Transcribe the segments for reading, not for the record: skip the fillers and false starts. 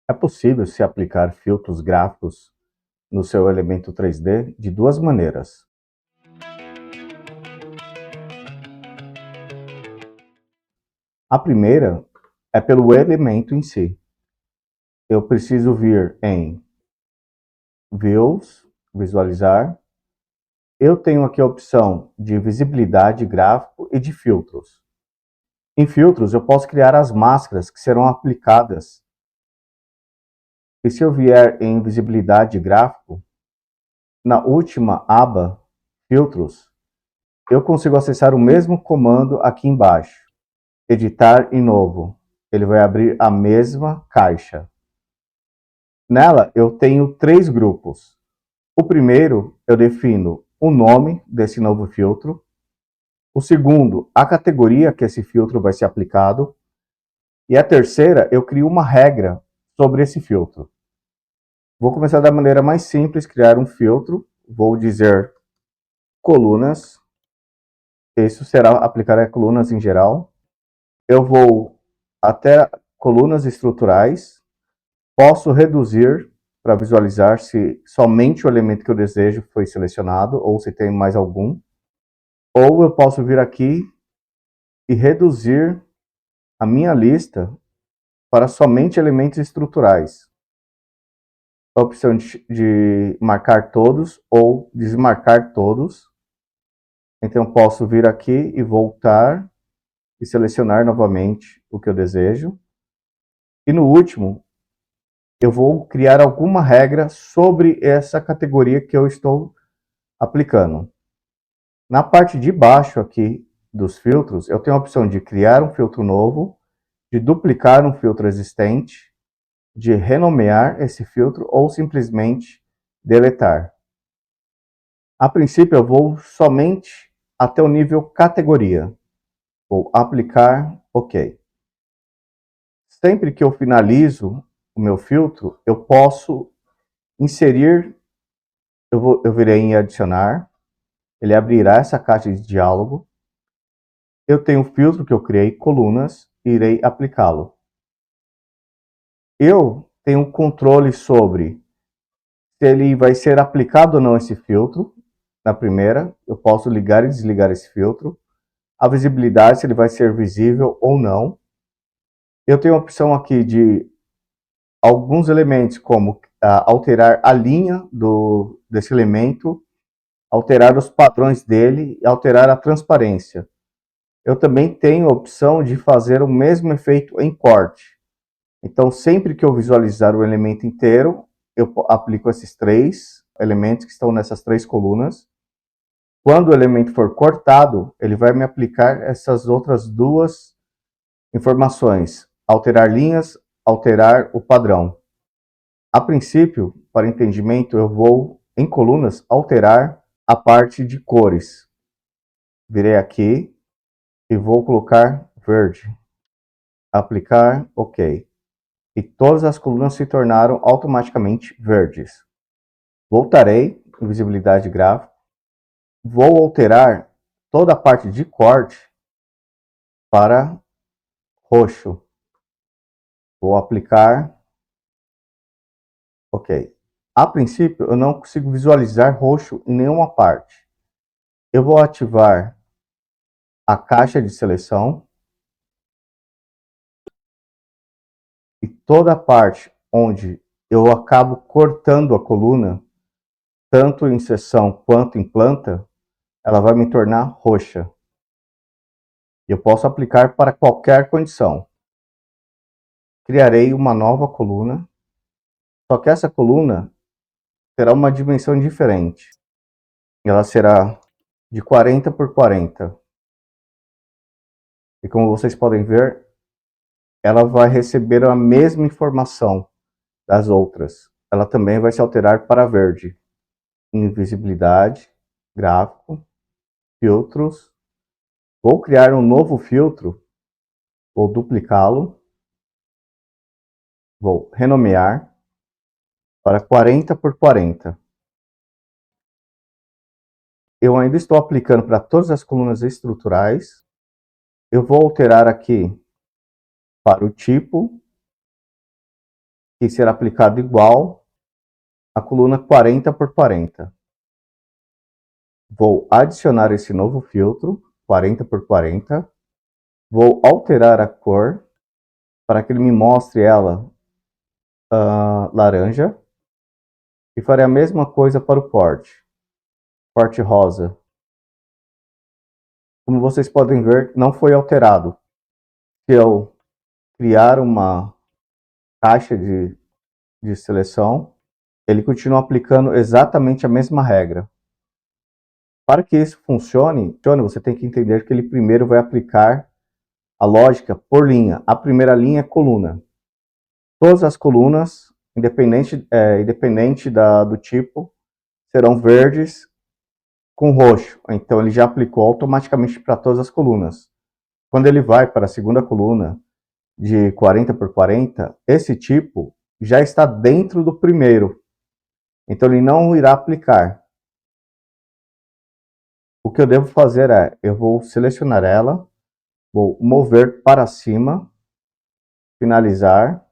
É possível se aplicar filtros gráficos no seu elemento 3D de duas maneiras. A primeira é pelo elemento em si. Eu preciso vir em Views, Visualizar. Eu tenho aqui a opção de visibilidade gráfico e de filtros. Em filtros, eu posso criar as máscaras que serão aplicadas. E se eu vier em visibilidade gráfico, na última aba, filtros, eu consigo acessar o mesmo comando aqui embaixo. Editar em novo. Ele vai abrir a mesma caixa. Nela, eu tenho 3 grupos. O primeiro, eu defino o nome desse novo filtro. O segundo, a categoria que esse filtro vai ser aplicado. E a terceira, eu crio uma regra sobre esse filtro. Vou começar da maneira mais simples, criar um filtro. Vou dizer colunas. Isso será aplicar a colunas em geral. Eu vou até colunas estruturais. Posso reduzir para visualizar se somente o elemento que eu desejo foi selecionado ou se tem mais algum. Ou eu posso vir aqui e reduzir a minha lista para somente elementos estruturais. A opção de marcar todos ou desmarcar todos. Então posso vir aqui e voltar e selecionar novamente o que eu desejo. E no último, eu vou criar alguma regra sobre essa categoria que eu estou aplicando. Na parte de baixo aqui dos filtros, eu tenho a opção de criar um filtro novo, de duplicar um filtro existente, de renomear esse filtro ou simplesmente deletar. A princípio, eu vou somente até o nível categoria. Vou aplicar OK. Sempre que eu finalizo o meu filtro, eu posso inserir, eu virei em adicionar, ele abrirá essa caixa de diálogo. Eu tenho um filtro que eu criei, colunas, e irei aplicá-lo. Eu tenho controle sobre se ele vai ser aplicado ou não esse filtro. Na primeira, eu posso ligar e desligar esse filtro. A visibilidade, se ele vai ser visível ou não. Eu tenho a opção aqui de alguns elementos, como alterar a linha desse elemento, alterar os padrões dele e alterar a transparência. Eu também tenho a opção de fazer o mesmo efeito em corte. Então, sempre que eu visualizar o elemento inteiro, eu aplico esses 3 elementos que estão nessas 3 colunas. Quando o elemento for cortado, ele vai me aplicar essas outras 2 informações: alterar linhas, alterar o padrão. A princípio, para entendimento, eu vou, em colunas, alterar a parte de cores. Virei aqui e vou colocar verde. Aplicar OK. E todas as colunas se tornaram automaticamente verdes. Voltarei em visibilidade gráfica. Vou alterar toda a parte de corte para roxo. Vou aplicar OK. A princípio, eu não consigo visualizar roxo em nenhuma parte. Eu vou ativar a caixa de seleção. E toda a parte onde eu acabo cortando a coluna, tanto em seção quanto em planta, ela vai me tornar roxa. Eu posso aplicar para qualquer condição. Criarei uma nova coluna, só que essa coluna terá uma dimensão diferente. Ela será de 40 por 40. E como vocês podem ver, ela vai receber a mesma informação das outras. Ela também vai se alterar para verde. Invisibilidade, gráfico, filtros. Vou criar um novo filtro, vou duplicá-lo, vou renomear para 40 por 40. Eu ainda estou aplicando para todas as colunas estruturais. Eu vou alterar aqui para o tipo. que será aplicado igual à coluna 40 por 40. Vou adicionar esse novo filtro, 40 por 40. Vou alterar a cor para que ele me mostre ela laranja. E farei a mesma coisa para o porte rosa. Como vocês podem ver, não foi alterado. Se eu criar uma caixa de seleção, ele continua aplicando exatamente a mesma regra. Para que isso funcione, você tem que entender que ele primeiro vai aplicar a lógica por linha. A primeira linha é coluna. Todas as colunas, independente do tipo, serão verdes com roxo. Então ele já aplicou automaticamente para todas as colunas. Quando ele vai para a segunda coluna de 40 por 40, esse tipo já está dentro do primeiro. Então ele não irá aplicar. O que eu devo fazer é, eu vou selecionar ela, vou mover para cima, finalizar,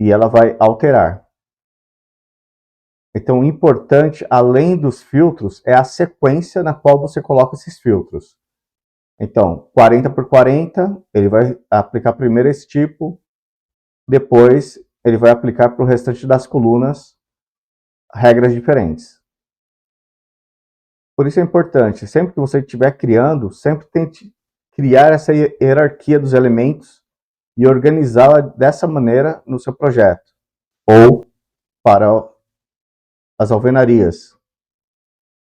e ela vai alterar. Então o importante, além dos filtros, é a sequência na qual você coloca esses filtros. Então, 40 por 40, ele vai aplicar primeiro esse tipo, depois ele vai aplicar para o restante das colunas regras diferentes. Por isso é importante, sempre que você estiver criando, sempre tente criar essa hierarquia dos elementos e organizá-la dessa maneira no seu projeto. Ou para as alvenarias.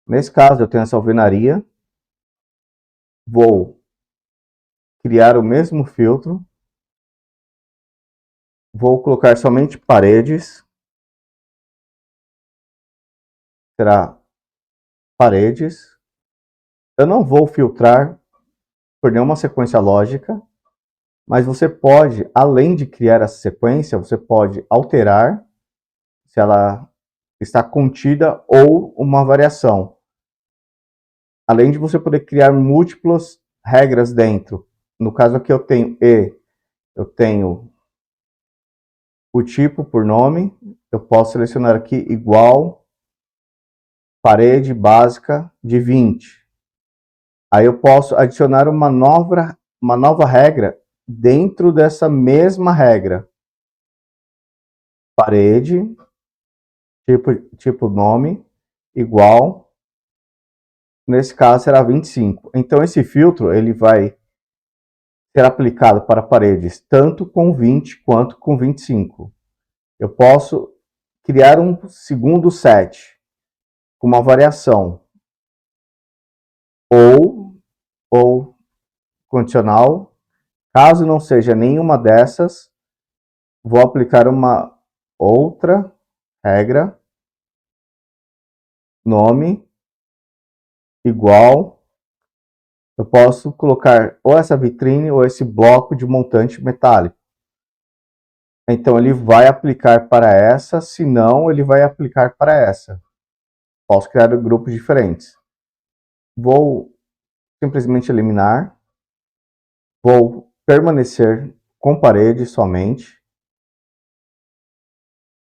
Nesse caso, eu tenho essa alvenaria, vou criar o mesmo filtro, vou colocar somente paredes, será paredes. Eu não vou filtrar por nenhuma sequência lógica, mas você pode, além de criar essa sequência, você pode alterar se ela está contida ou uma variação. Além de você poder criar múltiplas regras dentro. No caso aqui eu tenho o tipo por nome, eu posso selecionar aqui igual parede básica de 20. Aí eu posso adicionar uma nova regra dentro dessa mesma regra. Parede, tipo nome, igual, nesse caso será 25. Então esse filtro ele vai ser aplicado para paredes tanto com 20 quanto com 25. Eu posso criar um segundo set com uma variação ou condicional. Caso não seja nenhuma dessas, vou aplicar uma outra regra, nome, igual. Eu posso colocar ou essa vitrine ou esse bloco de montante metálico. Então ele vai aplicar para essa, se não, ele vai aplicar para essa. Posso criar grupos diferentes. Vou simplesmente eliminar. Vou permanecer com parede somente.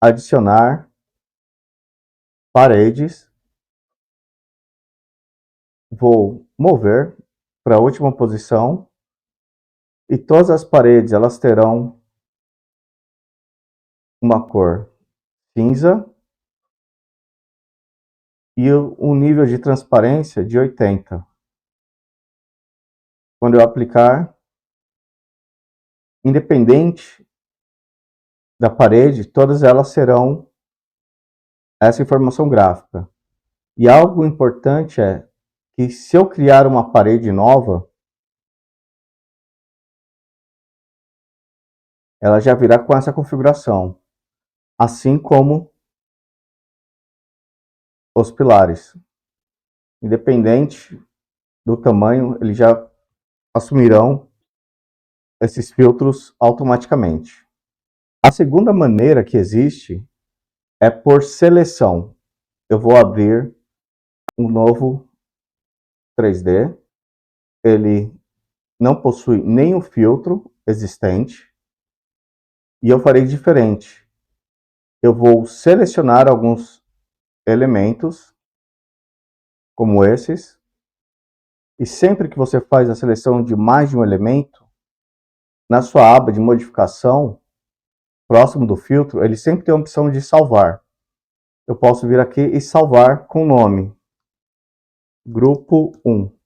Adicionar paredes. Vou mover para a última posição. E todas as paredes elas terão uma cor cinza e um nível de transparência de 80. Quando eu aplicar, independente da parede, todas elas serão essa informação gráfica. E algo importante é que se eu criar uma parede nova, ela já virá com essa configuração, assim como os pilares. Independente do tamanho, eles já assumirão esses filtros automaticamente. A segunda maneira que existe é por seleção. Eu vou abrir um novo 3D. Ele não possui nenhum filtro existente. E eu farei diferente. Eu vou selecionar alguns elementos, como esses, e sempre que você faz a seleção de mais de um elemento, na sua aba de modificação, próximo do filtro, ele sempre tem a opção de salvar. Eu posso vir aqui e salvar com o nome grupo 1.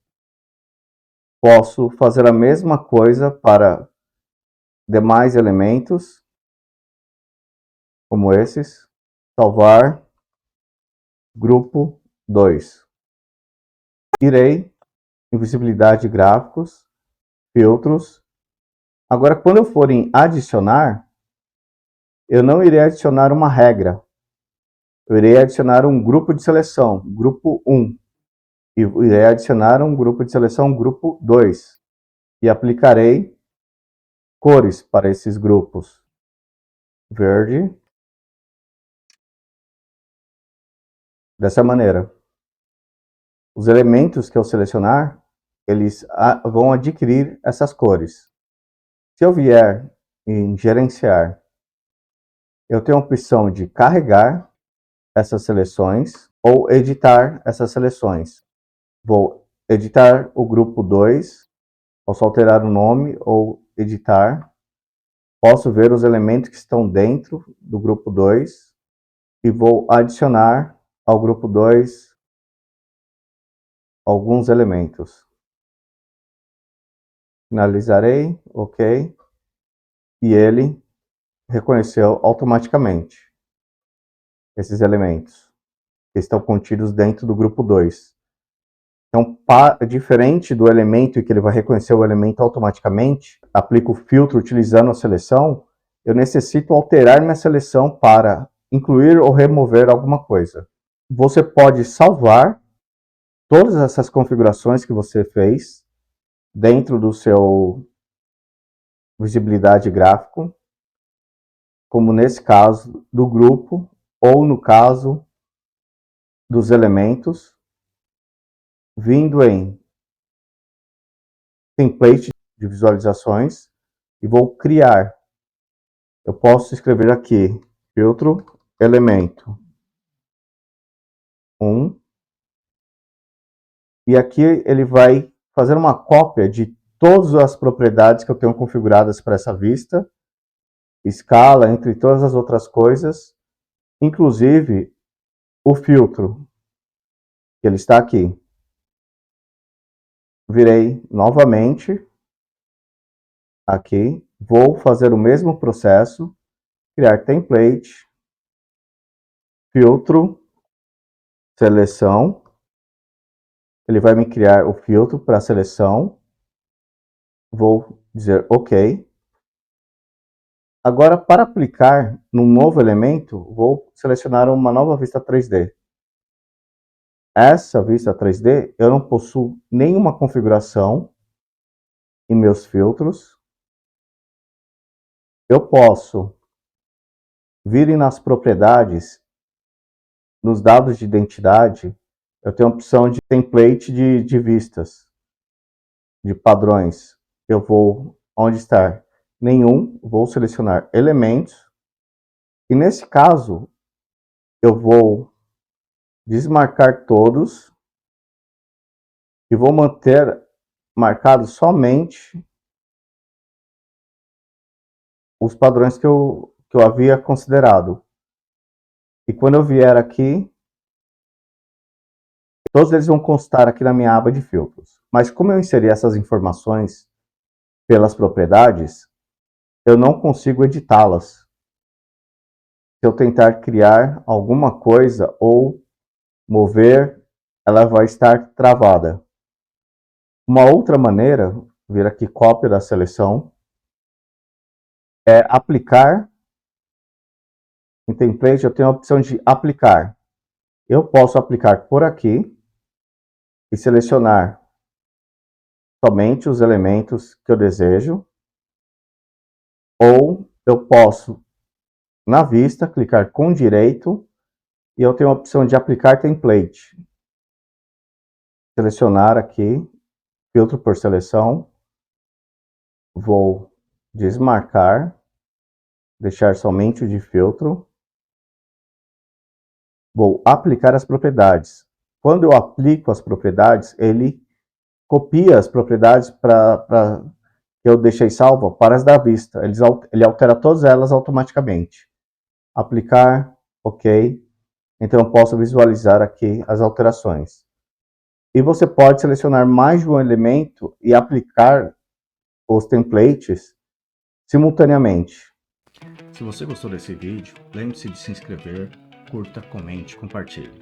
Posso fazer a mesma coisa para demais elementos, como esses, salvar grupo 2. Irei em visibilidade de gráficos, filtros. Agora, quando eu for em adicionar, eu não irei adicionar uma regra. Eu irei adicionar um grupo de seleção, grupo 1. E irei adicionar um grupo de seleção, grupo 2. E aplicarei cores para esses grupos. Verde. Dessa maneira. Os elementos que eu selecionar, eles vão adquirir essas cores. Se eu vier em gerenciar, eu tenho a opção de carregar essas seleções ou editar essas seleções. Vou editar o grupo 2, posso alterar o nome ou editar. Posso ver os elementos que estão dentro do grupo 2 e vou adicionar ao grupo 2 alguns elementos. Finalizarei, ok, e ele reconheceu automaticamente esses elementos que estão contidos dentro do grupo 2. Então, diferente do elemento em que ele vai reconhecer o elemento automaticamente, aplico o filtro utilizando a seleção, eu necessito alterar minha seleção para incluir ou remover alguma coisa. Você pode salvar todas essas configurações que você fez dentro do seu visibilidade gráfico, como nesse caso do grupo, ou no caso dos elementos, vindo em template de visualizações e vou criar. Eu posso escrever aqui, filtro elemento 1, e aqui ele vai fazer uma cópia de todas as propriedades que eu tenho configuradas para essa vista, escala, entre todas as outras coisas, inclusive o filtro, que ele está aqui. Virei novamente aqui, vou fazer o mesmo processo, criar template, filtro, seleção, ele vai me criar o filtro para seleção, vou dizer OK. Agora, para aplicar num novo elemento, vou selecionar uma nova vista 3D. Essa vista 3D, eu não possuo nenhuma configuração em meus filtros. Eu posso vir nas propriedades, nos dados de identidade, eu tenho a opção de template de vistas, de padrões. Eu vou, onde está nenhum, vou selecionar elementos, e nesse caso, eu vou desmarcar todos, e vou manter marcado somente os padrões que eu havia considerado. E quando eu vier aqui, todos eles vão constar aqui na minha aba de filtros. Mas como eu inseri essas informações pelas propriedades, eu não consigo editá-las. Se eu tentar criar alguma coisa ou mover, ela vai estar travada. Uma outra maneira, vir aqui cópia da seleção, é aplicar. Em template eu tenho a opção de aplicar. Eu posso aplicar por aqui e selecionar somente os elementos que eu desejo, ou eu posso, na vista, clicar com direito e eu tenho a opção de aplicar template. Selecionar aqui, filtro por seleção, vou desmarcar deixar somente o de feltro. Vou aplicar as propriedades. Quando eu aplico as propriedades, ele copia as propriedades que eu deixei salva para as da vista. Ele altera todas elas automaticamente. Aplicar, ok. Então eu posso visualizar aqui as alterações. E você pode selecionar mais de um elemento e aplicar os templates simultaneamente. Se você gostou desse vídeo, lembre-se de se inscrever, curta, comente, compartilhe.